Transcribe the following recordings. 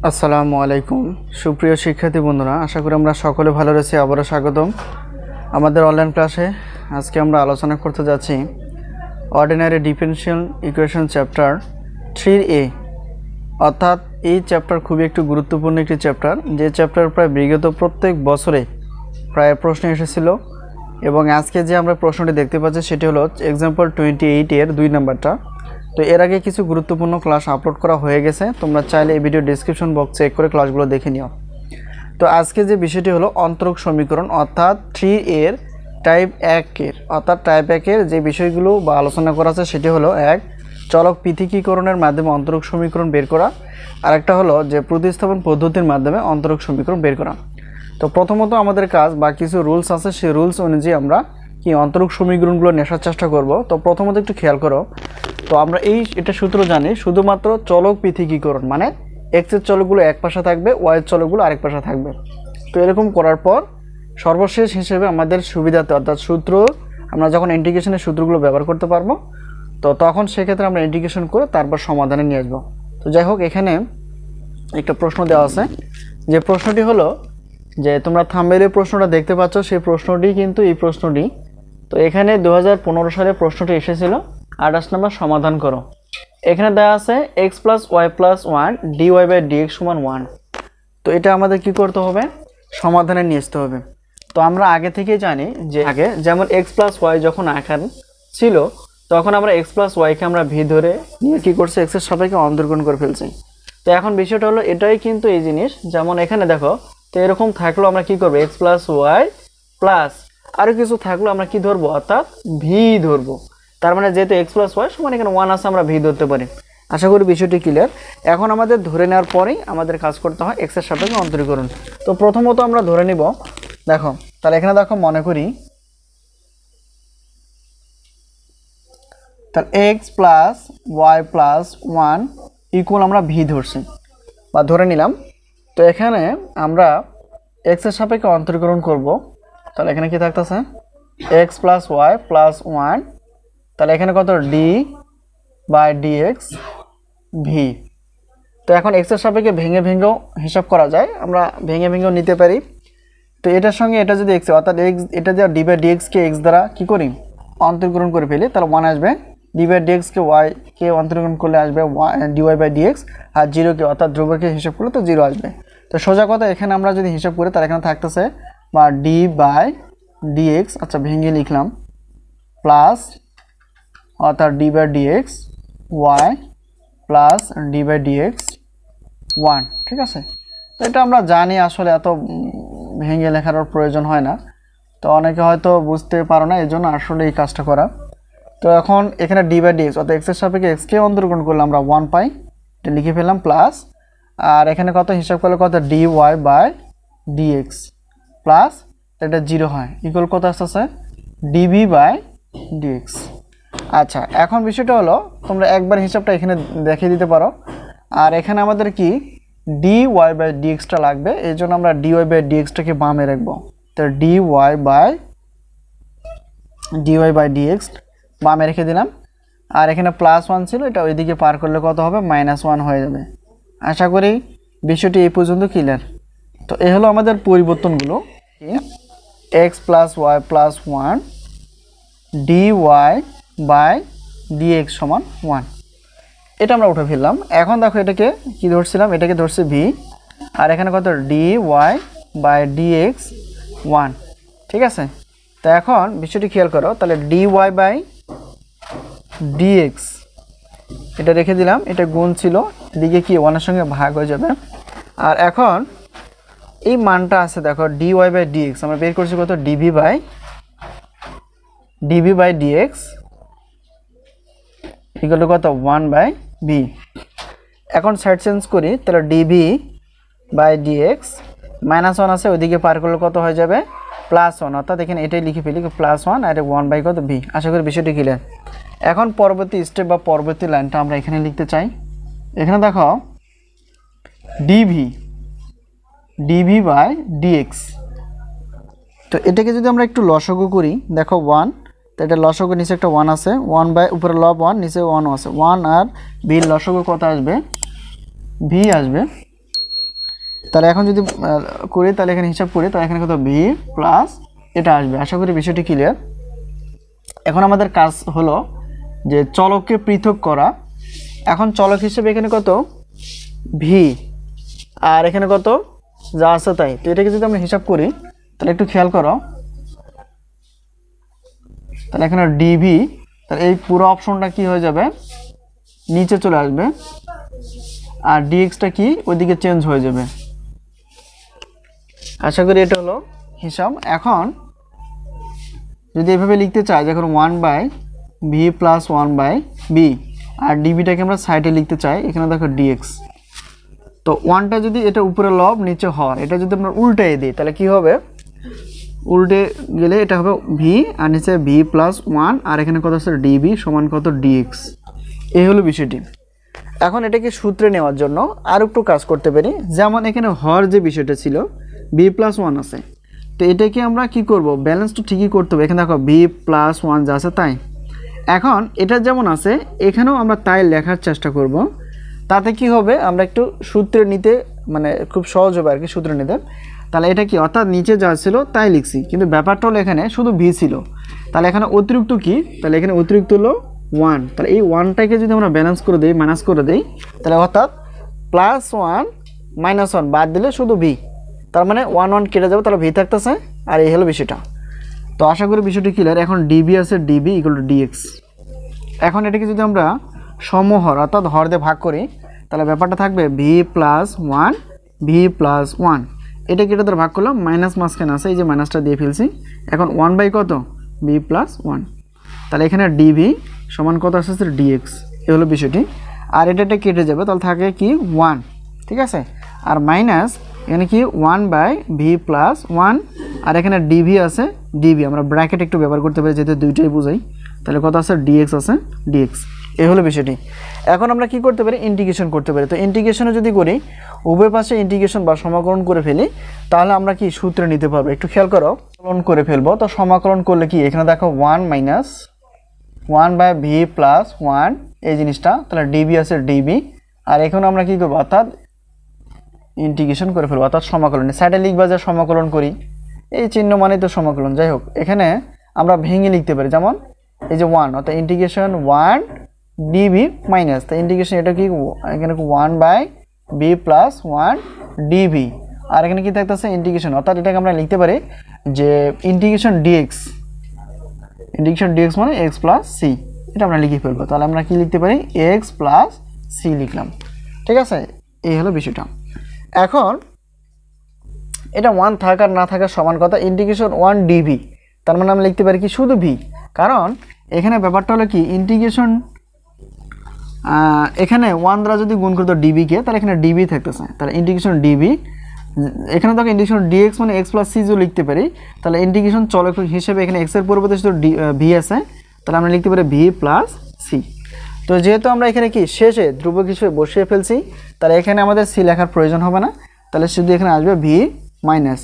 আসসালামু আলাইকুম সুপ্রিয় শিক্ষার্থী বন্ধুরা, আশা করি আমরা সকলে ভালো রয়েছি। আবারও স্বাগতম আমাদের অনলাইন ক্লাসে। আজকে আমরা আলোচনা করতে যাচ্ছি ordinary differential equation chapter 3A, অর্থাৎ এই চ্যাপ্টার খুবই একটু গুরুত্বপূর্ণ একটি চ্যাপ্টার, যে চ্যাপ্টার প্রায় বিগত প্রত্যেক বছরে প্রায় প্রশ্ন এসেছিল। এবং আজকে যে আমরা প্রশ্নটি দেখতে পাচ্ছি সেটি হলো এক্সাম্পল 28 এর 2 নম্বরটা। তো এর আগে কিছু গুরুত্বপূর্ণ ক্লাস আপলোড করা হয়ে গেছে, তোমরা চাইলে এই ভিডিও ডেসক্রিপশন বক্স চেক করে ক্লাসগুলো দেখে নিও। তো আজকে যে বিষয়টি হলো অন্তরক সমীকরণ, অর্থাৎ 3 এর টাইপ 1 এর, অর্থাৎ টাইপ 1 এর যে বিষয়গুলো বা আলোচনা করা আছে সেটি হলো এক, চলক পৃথকীকরণের মাধ্যমে অন্তরক সমীকরণ বের করা, আরেকটা হলো যে প্রতিস্থাপন পদ্ধতির মাধ্যমে অন্তরক সমীকরণ বের করা। তো প্রথমত আমাদের কাজ বা কিছু রুলস আছে, সেই রুলস অনুযায়ী আমরা কি অন্তরক সমীকরণগুলো নেশার চেষ্টা করব। তো প্রথমত একটু খেয়াল করো, তো আমরা এটা সূত্র জানি, শুধুমাত্র চলক পৃথকীকরণ মানে এক্স এর চলকগুলো এক পাশে থাকবে, ওয়াই এর চলকগুলো আরেক পাশে থাকবে। তো এরকম করার পর সর্বশেষ হিসেবে আমাদের সুবিধাতে, অর্থাৎ সূত্র আমরা যখন ইন্টিগ্রেশনের সূত্রগুলো ব্যবহার করতে পারবো, তো তখন সেক্ষেত্রে আমরা ইন্টিগ্রেশন করে তারপর সমাধানে নিয়ে আসবো। তো যাই হোক, এখানে একটা প্রশ্ন দেওয়া আছে, যে প্রশ্নটি হলো যে তোমরা থাম্বনেইলে প্রশ্নটা দেখতে পাচ্ছ, সেই প্রশ্নটি কিন্তু এই প্রশ্নটি। তো এখানে 2015 সালে প্রশ্নটি এসেছিল, 28 নম্বর সমাধান করো। এখানে দেওয়া আছে x + y + 1 dy/dx = 1। তো এটা আমাদের কি করতে হবে, সমাধানে নিয়ে আসতে হবে। তো আমরা আগে থেকেই জানি যে আগে যেমন x + y যখন আকার ছিল, তখন আমরা x + y কে আমরা v ধরে নিয়ে কি করছি, x এর সাপেক্ষে অন্তর্গ্রহণ করে ফেলছি। তো এখন বিষয়টা হলো এটাই কিন্তু এই জিনিস, যেমন এখানে দেখো, তো এরকম থাকলো আমরা কি করব, x + y প্লাস আরও কিছু থাকলো আমরা কি ধরবো, অর্থাৎ v ধরবো। তার মানে যেহেতু x + y সমান এখানে 1 আছে, আমরা v ধরতে পারি। আশা করি বিষয়টি ক্লিয়ার। এখন আমাদের ধরে নেওয়ার পরেই আমাদের কাজ করতে হয় x এর সাপেক্ষে অন্তরীকরণ। তো প্রথমত আমরা ধরে নিব, দেখো তাহলে এখানে দেখো মনে করি, তাহলে x + y + 1 ইকুয়াল আমরা v ধরছি বা ধরে নিলাম। তো এখানে আমরা x এর সাপেক্ষে অন্তরীকরণ করব। তাহলে এখানে কি থাকতেছে, x + y + 1, তাহলে এখানে কত d/dx v। তো এখন x এর সাপেক্ষে ভেঙে ভেঙেও হিসাব করা যায়, আমরা ভেঙে ভেঙেও নিতে পারি। তো এটার সঙ্গে এটা যদি x, অর্থাৎ x, এটা দিয়ে d/dx কে x দ্বারা কি করি, অন্তরীকরণ করে ফেলি, তাহলে 1 আসবে। d/dx কে y কে অন্তরীকরণ করলে আসবে dy/dx, আর 0 কে অর্থাৎ ধ্রুবককে হিসাব করলে তো 0 আসবে। তো সোজা কথা, এখানে আমরা যদি হিসাব করি তাহলে এখানে থাকতেছে বা d/dx, আচ্ছা ভেঙে লিখলাম, প্লাস অর্থাৎ d/dx y প্লাস d/dx 1, ঠিক আছে। তো এটা আমরা জানি, আসলে এত ভেঙে লেখার প্রয়োজন হয় না, তো অনেকে হয়তো বুঝতে পারো না, এই জন্য আসলে এই কাজটা করা। তো এখন এখানে d/dx অর্থাৎ x এর সাপেক্ষে x কে অন্তর্গ্রহণ করলে আমরা 1 পাই, এটা লিখে ফেললাম, প্লাস আর এখানে কত হিসাব করলে কত dy/dx প্লাস এটা 0 হয়, ইকুয়াল কত আসছে dv/dx। আচ্ছা, এখন বিষয়টা হলো তোমরা একবার হিসাবটা এখানে দেখিয়ে দিতে পারো, আর এখানে আমাদের কি dy/dxটা লাগবে, এই জন্য আমরা dy/dxটাকে বামে রাখবো। তো dy/dx বামে রেখে দিলাম, আর এখানে +1 ছিল, এটা ওইদিকে পার করলে কত হবে, -1 হয়ে যাবে। আশা করি বিষয়টি এই পর্যন্ত ক্লিয়ার। তো এই হলো আমাদের পরিবর্তনগুলো, x + y + 1 dy/dx = 1, এটা আমরা উঠে ফেললাম। এখন দেখো এটাকে কি ধরছিলাম, এটাকে ধরছি v, আর এখানে কত dy/dx 1, ঠিক আছে। তো এখন বিষয়টি খেয়াল করো, তাহলে dy/dx এটা রেখে দিলাম, এটা গুণ ছিল, দিকে কি 1 এর সঙ্গে ভাগ হয়ে যাবে। আর এখন এই মানটা আছে দেখো dy/dx আমরা বের করছি কত, dv/dx ইকুয়াল টু কত 1/v। এখন সাইড চেঞ্জ করি, তাহলে dv/dx -1 আছে, ওইদিকে পার করলে কত হয়ে যাবে, +1, অর্থাৎ এখানে এটাই লিখে ফেলি +1 আর 1/v। আশা করি বিষয়টি ক্লিয়ার। এখন পরবর্তী স্টেপ বা পরবর্তী লাইনটা আমরা এখানে লিখতে চাই। এখানে দেখো dv/dx, তো এটাকে যদি আমরা একটু লসাগু করি, দেখো 1, তো এটা লসাগু, নিচে একটা 1 আছে, 1 উপরে লব 1, নিচে 1 আছে, 1 আর v লসাগু কত আসবে, v আসবে তাহলে এখন যদি করি তাহলে এখানে হিসাব করি, তাহলে এখানে কত ভি প্লাস এটা আসবে। আশা করি বিষয়টি ক্লিয়ার। এখন আমাদের কাজ হলো যে চলককে পৃথক করা। এখন চলক হিসেবে এখানে কত ভি আর এখানে কত যা আছে তাই। তো এটাকে যদি আমরা হিসাব করি তাহলে একটু খেয়াল করো, তাহলে এখানে ডিভি, তাহলে এই পুরো অপশনটা কি হয়ে যাবে নিচে চলে আসবে, আর ডিএক্সটা কি ওইদিকে চেঞ্জ হয়ে যাবে। আশা করি এটা হলো হিসাব। এখন যদি এভাবে লিখতে চাই যখন 1/v প্লাস 1/b আর ডিবিটাকে আমরা সাইডে লিখতে চাই, এখানে দেখো ডিএক্স। তো 1টা যদি এটা উপরে লব নিচে হর, এটা যদি আমরা উল্টে দিই তাহলে কি হবে, উল্টে গেলে এটা হবে ভি আর নিচে ভি প্লাস 1 আর এখানে কত আছে ডিবি সমান কত ডিএক্স। এই হলো বিষয়টি। এখন এটাকে সূত্রে নেওয়ার জন্য আর একটু কাজ করতে পারি। যেমন এখানে হর যে বিষয়টা ছিল বি প্লাস 1 আছে, তো এটাকে আমরা কি করব, ব্যালেন্স তো ঠিকই করতে হবে। এখানে দেখো বি প্লাস 1 যা আছে তাই। এখন এটা যেমন আছে এখানেও আমরা তাই লেখার চেষ্টা করব। তাতে কি হবে, আমরা একটু সূত্রে নিতে মানে খুব সহজ হবে আর কি সূত্রে নিতে। তাহলে এটা কি, অর্থাৎ নিচে যা ছিল তাই লিখছি, কিন্তু ব্যাপারটা হলো এখানে শুধু ভি ছিল। তাহলে এখানে অতিরিক্ত কি, তাহলে এখানে অতিরিক্ত হলো 1। তাহলে এই 1টাকে যদি আমরা ব্যালেন্স করে দিই, মাইনাস করে দিই, তাহলে অর্থাৎ প্লাস 1 মাইনাস 1 বাদ দিলে শুধু ভি, তার মানে 1 1 কেটে যাবে, তাহলে ভি থাকতেছে। আর এই হলো বিষয়টা। তো আশা করি বিষয়টি ক্লিয়ার। এখন ডিবি আছে ডিবি ইকুয়াল টু ডিএক্স। এখন এটাকে যদি আমরা সমহর অর্থাৎ হর দিয়ে ভাগ করি তাহলে ব্যাপারটা থাকবে ভি প্লাস 1 ভি প্লাস 1। এটাকে এটা ধরে ভাগ করলাম, মাইনাস মাঝখানে আছে, এই যে মাইনাসটা দিয়ে ফেলছি। এখন 1 কত ভি প্লাস 1, তাহলে এখানে ডিভি সমান কত আসছে ডিএক্স। এ হলো বিষয়টি। আর এটা কেটে যাবে, তাহলে থাকে কি 1, ঠিক আছে। আর মাইনাস এখানে কি 1/ভি প্লাস 1 আর এখানে ডিভি আছে ডিভি, আমরা ব্র্যাকেট একটু ব্যবহার করতে পারি যেহেতু দুইটাই বোঝাই। তাহলে কত আছে ডিএক্স আছে ডিএক্স। এই হলো বিষয়টি। এখন আমরা কি করতে পারি, ইন্টিগ্রেশন করতে পারি। তো ইন্টিগ্রেশনে যদি করি উভয় পাশে ইন্টিগ্রেশন বা সমাকলন করে ফেলি তাহলে আমরা কি সূত্রে নিতে পারবো। একটু খেয়াল করো, সমাকলন করে ফেলবো। তো সমাকলন করলে কি, এখানে দেখো 1 মাইনাস 1/ভি প্লাস 1 এই জিনিসটা, তাহলে ডিবি আছে ডিবি। আর এখন আমরা কি করবো, অর্থাৎ ইন্টিগ্রেশন করে ফেলবো, অর্থাৎ সমাকলন। সাইডে লিখবা যে সমাকলন করি, এই চিহ্ন মানে তো সমাকলন। যাই হোক, এখানে আমরা ভেঙে লিখতে পারি, যেমন এই যে 1 অর্থাৎ ইন্টিগ্রেশন 1 ডিবি মাইনাস, তো ইন্টিগ্রেশন এটা কি এখানে 1/ভি প্লাস 1 ডিবি। আর এখানে কি থাকতেছে ইন্টিগ্রেশন, অর্থাৎ এটাকে আমরা লিখতে পারি যে ইন্টিগ্রেশন ডিএক্স। ইন্টিগ্রেশন ডিএক্স মানে এক্স প্লাস সি, এটা আমরা লিখে ফেলবো। তাহলে আমরা কি লিখতে পারি, এক্স প্লাস সি লিখলাম, ঠিক আছে। এই হলো বিষয়টা। এখন এটা 1 থাকার না থাকার সমান কথা, ইন্টিগ্রেশন 1 ডিভি, তার মানে আমরা লিখতে পারি কি শুধু ভি। কারণ এখানে ব্যাপারটা হলো কি, ইন্টিগ্রেশন এখানে 1 দ্বারা যদি গুণ করতো ডিবিকে তাহলে এখানে ডিবি থাকতেছে, তাহলে ইন্টিগ্রেশন ডিবি। এখানে দেখো ইন্টিগ্রেশন ডিএক্স মানে এক্স প্লাস সি যদি লিখতে পারি, তাহলে ইন্টিগ্রেশন চলক হিসেবে এখানে এক্স এর পরিবর্তে শুধু ভি আছে, তাহলে আমরা লিখতে পারি ভি প্লাস সি। তো যেহেতু আমরা এখানে কি শেষে ধ্রুবক হিসেবে বসিয়ে ফেলছি, তাহলে এখানে আমাদের সি লেখার প্রয়োজন হবে না, তাহলে শুধু এখানে আসবে ভি মাইনাস।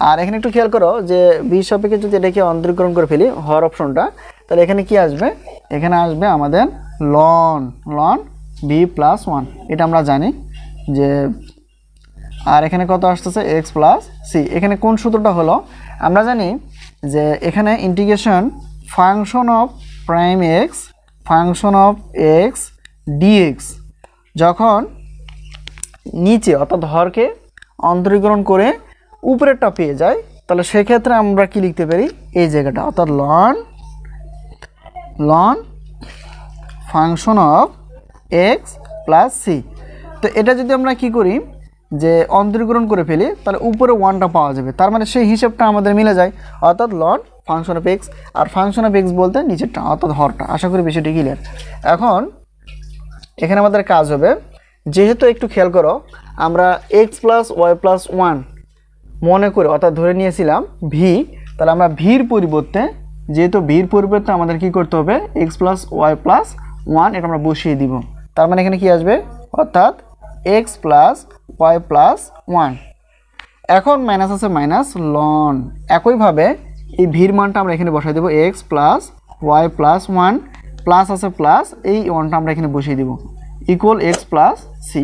আর এখানে একটু খেয়াল করো যে ভি সাপেক্ষে যদি এটাকে অন্তরীকরণ করে ফেলি হর অপশনটা, তাহলে এখানে কি আসবে, এখানে আসবে আমাদের লন ভি প্লাস 1, এটা আমরা জানি যে। আর এখানে কত আসতেছে এক্স প্লাস সি। এখানে কোন সূত্রটা হলো, আমরা জানি যে এখানে integration function of prime x function of x dx যখন নিচে অর্থাৎ হরকে অন্তরীকরণ করে উপরেরটা পেয়ে যায়, তাহলে সেক্ষেত্রে আমরা কি লিখতে পারি, এই জায়গাটা অর্থাৎ ln function of x plus C. তো এটা যদি আমরা কি করি যে অন্তরীকরণ করে ফেলি তাহলে উপরে 1টা পাওয়া যাবে, তার মানে সেই হিসাবটা আমাদের মিলে যায়, অর্থাৎ লন ফাংশন অফ এক্স। আর ফাংশন অফ এক্স বলতে নিচেরটা অর্থাৎ হরটা। আশা করি বিষয়টি ক্লিয়ার। এখন এখানে আমাদের কাজ হবে, যেহেতু একটু খেয়াল করো আমরা এক্স প্লাস ওয়াই প্লাস 1 মনে করে অর্থাৎ ধরে নিয়েছিলাম ভি, তাহলে আমরা ভির পরিবর্তে, যেহেতু ভির পরিবর্তে আমাদের কি করতে হবে এক্স প্লাস ওয়াই প্লাস 1 এটা আমরা বসিয়ে দিব। তার মানে এখানে কি আসবে, অর্থাৎ এক্স প্লাস ওয়াই প্লাস 1। এখন মাইনাস আছে মাইনাস লন, একইভাবে এই ভির মানটা আমরা এখানে বসাই দেবো x plus y plus 1 plus আছে প্লাস এই 1টা আমরা এখানে বসিয়ে দেবো ইকুয়াল এক্স প্লাস সি।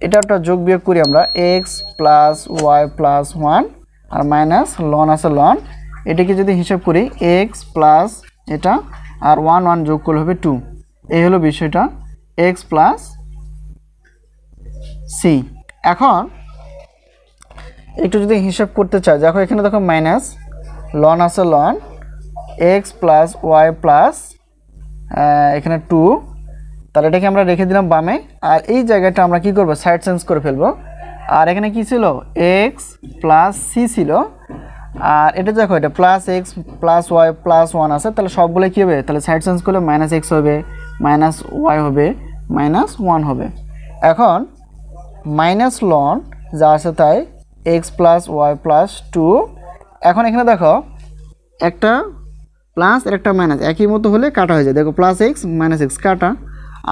এটা একটা যোগ বিয়োগ করি আমরা x প্লাস ওয়াই প্লাস 1 আর মাইনাস লন আছে লন, এটাকে যদি হিসাব করি x প্লাস এটা আর 1 1 যোগ করলে হবে 2। এই হলো বিষয়টা x প্লাস c। এখন একটু যদি হিসাব করতে চাই, দেখো এখানে দেখো মাইনাস লন আছে ln x plus y plus এখানে 2, তাহলে এটাকে আমরা রেখে দিলাম বামে। আর এই জায়গাটা আমরা কি করব, সাইড চেঞ্জ করে ফেলবো। আর এখানে কি ছিল, x প্লাস c ছিল, আর এটা দেখো এটা plus x plus y plus 1 আছে, তাহলে সবগুলো কী হবে, তাহলে সাইড চেঞ্জ করলে মাইনাস x হবে, মাইনাস ওয়াই হবে, মাইনাস 1 হবে। এখন মাইনাস লন যা আছে তাই x প্লাস ওয়াই প্লাস 2। এখন এখানে দেখো একটা প্লাস আর একটা মাইনাস একই মতো হলে কাটা হয়ে যায়, দেখো প্লাস এক্স মাইনাস এক্স কাটা,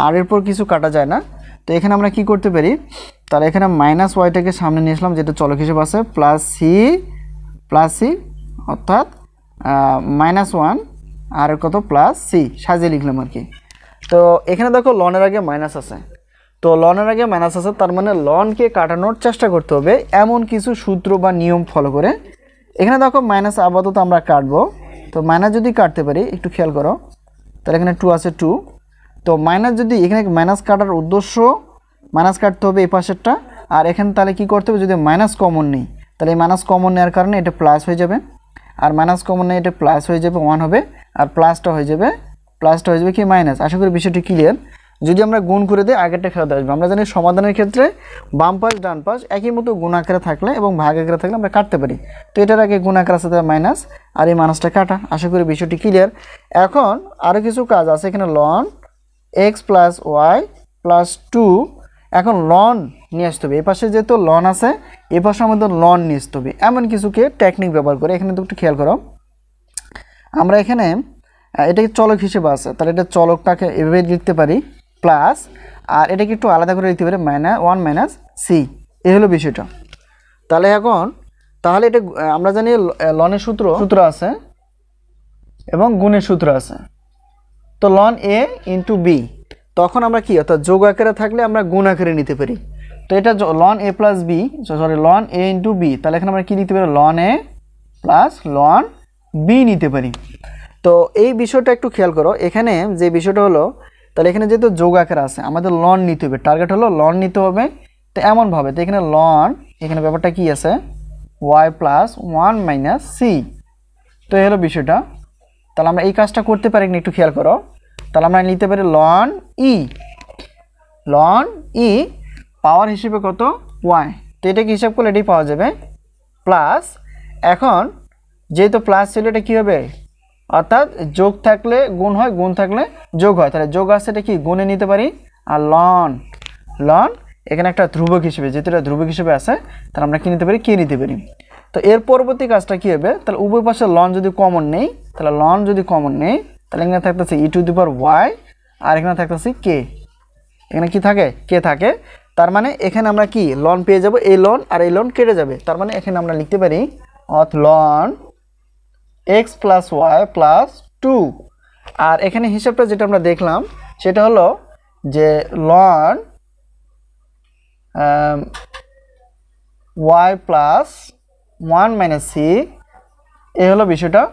আর এরপর কিছু কাটা যায় না। তো এখানে আমরা কি করতে পারি, তাহলে এখানে মাইনাস ওয়াইটাকে সামনে নিয়ে আসলাম, যেটা চলক হিসেবে আছে, প্লাস সি অর্থাৎ -1 আর কত প্লাস সি সাজিয়ে লিখলাম আর কি। তো এখানে দেখো লনের আগে মাইনাস আছে, তো লনের আগে মাইনাস আছে, তার মানে লনকে কাটানোর চেষ্টা করতে হবে এমন কিছু সূত্র বা নিয়ম ফলো করে। এখানে দেখো মাইনাস আপাতত আমরা কাটবো, তো মাইনাস যদি কাটতে পারি একটু খেয়াল করো, তাহলে এখানে 2 আছে 2, তো মাইনাস যদি এখানে মাইনাস কাটার উদ্দেশ্য মাইনাস কাটতে হবে এই পাশেরটা, আর এখানে তাহলে কি করতে হবে, যদি মাইনাস কমন নেই তাহলে এই মাইনাস কমন নেওয়ার কারণে এটা প্লাস হয়ে যাবে, আর মাইনাস কমন নেই এটা প্লাস হয়ে যাবে 1 হবে, আর প্লাসটা হয়ে যাবে কি মাইনাস। আশা করি বিষয়টি ক্লিয়ার। যদি আমরা গুণ করে দিই আগেরটা ফেরত আসবে। আমরা জানি সমাধানের ক্ষেত্রে বাম পাশ ডান পাশ একই মতো গুণ আকারে থাকলে এবং ভাগ আকারে থাকলে আমরা কাটতে পারি। তো এটার আগে গুণ আকার আছে তার মাইনাস, আর এই মাইনাসটা কাটা। আশা করি বিষয়টি ক্লিয়ার। এখন আরও কিছু কাজ আছে, এখানে ln x plus y plus 2, এখন লন নিয়ে আসতে হবে, এই পাশে যেহেতু লন আছে এই পাশে আমাদের লন নিয়ে আসতে হবে, এমন কিছুকে টেকনিক ব্যবহার করে। এখানে তো একটু খেয়াল করো, আমরা এখানে এটাকে চলক হিসেবে আছে, তাহলে এটা চলকটাকে এভাবে লিখতে পারি প্লাস, আর এটাকে একটু আলাদা করে লিখতে পারি -1 মাইনাস সি। এই হলো বিষয়টা। তাহলে এখন তাহলে এটা আমরা জানি লনের সূত্র আছে এবং গুণের সূত্র আছে। তো লন এ ইন্টু বি, তখন আমরা কি অর্থাৎ যোগ আকারে থাকলে আমরা গুণ আকারে নিতে পারি। তো এটা লন এ প্লাস বি, সরি লন এ ইন্টু বি, তাহলে এখানে আমরা কি লিখতে পারি, লন এ প্লাস লন বি নিতে পারি। তো এই বিষয়টা একটু খেয়াল করো, এখানে যে বিষয়টা হলো, তাহলে এখানে যেহেতু যোগ আকার আছে আমাদের লন নিতে হবে, টার্গেট হলো লন নিতে হবে। তো এমনভাবে, তো এখানে লন, এখানে ব্যাপারটা কি আছে, ওয়াই প্লাস 1 মাইনাস সি। তো এই হলো বিষয়টা। তাহলে আমরা এই কাজটা করতে পারি কিনা একটু খেয়াল করো। তাহলে আমরা নিতে পারি লন ই পাওয়ার হিসেবে কত ওয়াই, তো এটাকে হিসাব করলে এটাই পাওয়া যাবে প্লাস। এখন যেহেতু প্লাস ছিল এটা কী হবে, অর্থাৎ যোগ থাকলে গুণ হয়, গুণ থাকলে যোগ হয়, তাহলে যোগ আসছে এটা কি গুণে নিতে পারি। আর লন এখানে একটা ধ্রুবক হিসেবে, যেহেতু এটা ধ্রুবক হিসেবে আছে তাহলে আমরা কি নিতে পারি, কে নিতে পারি। তো এর পরবর্তী কাজটা কী হবে, তাহলে উভয় পাশে লন যদি কমন নেই, তাহলে লন যদি কমন নেই তাহলে এখানে থাকতেছে ই টু দি পাওয়ার ওয়াই, আর এখানে থাকতেছে কে, এখানে কি থাকে, কে থাকে। তার মানে এখানে আমরা কি লন পেয়ে যাব, এই লন আর এই লন কেটে যাবে, তার মানে এখানে আমরা লিখতে পারি ln x plus y plus 2। আর এখানে হিসাবটা যেটা আমরা দেখলাম সেটা হলো যে ln y plus 1 minus C, এই হলো বিষয়টা।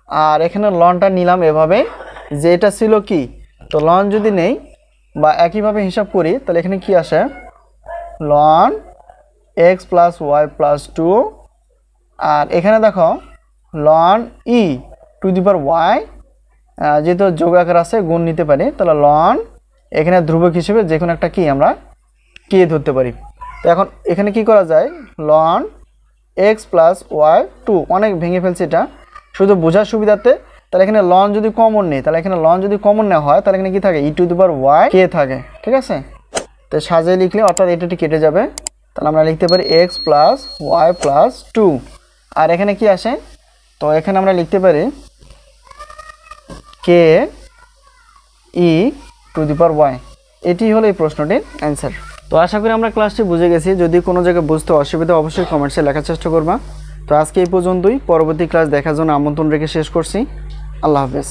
আর এখানে লনটা নিলাম এভাবে, যে এটা ছিল কি, তো লন যদি নেই বা একইভাবে হিসাব করি তাহলে এখানে কি আসে, ln x plus y plus 2, আর এখানে দেখো ln e to the power y, যেহেতু যোগ আকার আছে গুণ নিতে পারি, তাহলে লন এখানে ধ্রুবক হিসেবে যে কোনো একটা কি আমরা কে ধরতে পারি। তো এখন এখানে কি করা যায়, লন x প্লাস ওয়াই 2, অনেক ভেঙে ফেলছে এটা শুধু বোঝার সুবিধাতে। তাহলে এখানে লন যদি কমন নেই, তাহলে এখানে লন যদি কমন নেওয়া হয় তাহলে এখানে কি থাকে, ই টু দি পাওয়ার ওয়াই কে থাকে, ঠিক আছে। তো সাজিয়ে লিখলে অর্থাৎ এটাটি কেটে যাবে, তাহলে আমরা লিখতে পারি x প্লাস ওয়াই প্লাস 2, আর এখানে কি আসে, তো এখানে আমরা লিখতে পারি কে ই টু দি পাওয়ার ওয়াই। এটি হলো এই প্রশ্নটির অ্যান্সার। তো আশা করি আমরা ক্লাসটি বুঝে গেছি। যদি কোনো জায়গায় বুঝতে অসুবিধা অবশ্যই কমেন্টসে লেখার চেষ্টা করবা। তো আজকে এই পর্যন্তই, পরবর্তী ক্লাস দেখার জন্য আমন্ত্রণ রেখে শেষ করছি। আল্লাহ হাফেজ।